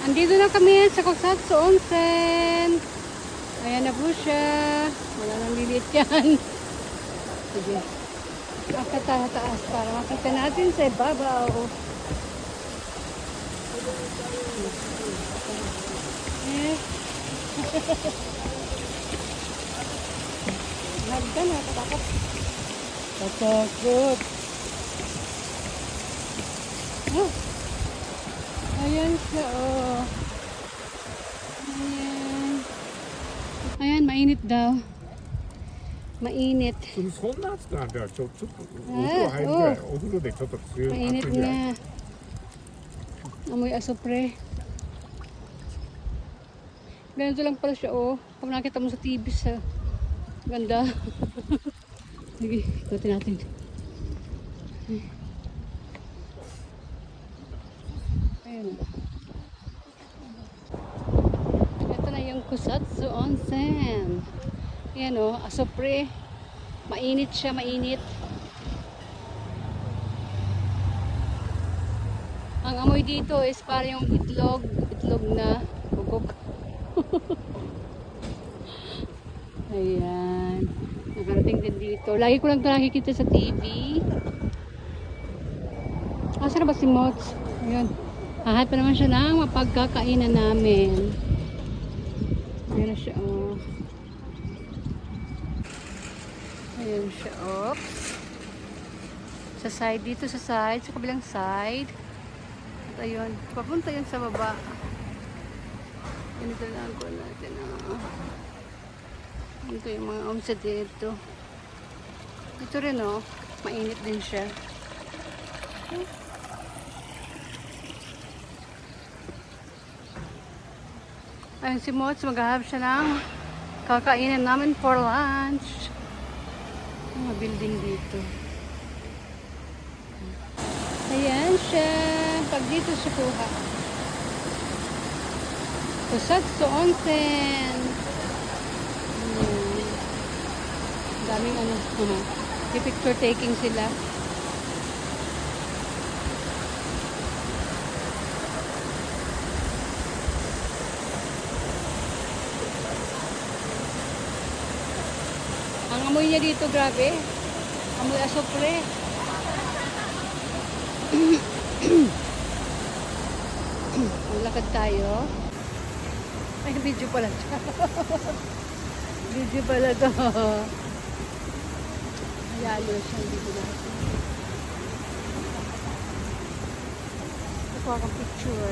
Andito na kami sa Kusatsu Onsen. Ayan na po siya. Wala nang lilit yan. Sige. Akit tayo taas para makita natin sa ibabaw. Eh. Hagda na, katakot. Katakot. Oh. Ayan siya, oh. Ayan. Ayan, mainit daw. Mainit. そんな暑くなってはちょっとお風呂あ入るぐらいお風呂でちょっと強い Mainit 暑いぐらい na. Amoy asopre. Ganito lang pala siya, oh. Pag nakita mo sa TV, sa ganda. Sige, ikutin natin. Ayan. Ito na yung Kusatsu Onsen. Ayan, oh, asopre. Mainit siya, mainit. Ang amoy dito is parang yung itlog na bubog. Ayan. Nakarating din dito. Lagi ko lang ito nakikita sa TV. Asa na ba si Mots? Ayan. Hahat pa naman siya ng mapagkakainan namin. Ayan na siya, oh. Ayan siya, oops. Sa side, dito sa side, sa kabilang side. At ayun, papunta yun sa baba. Ganito lang ko natin, oh. Ito yung mga homestead dito. Ito rin, oh. Mainit din siya. Ayun si Mots, maghahap siya ng kakainan namin for lunch. Mga building dito. Ayan siya. Pag dito siya kuha. Kusatsu Onsen. Daming ano. Yung picture taking sila. Ang amoy niya dito, grabe. Amoy asopre. Maglakad tayo. Ay, video pala siya. Video pala to. Yalo siya dito natin. Ito akong picture.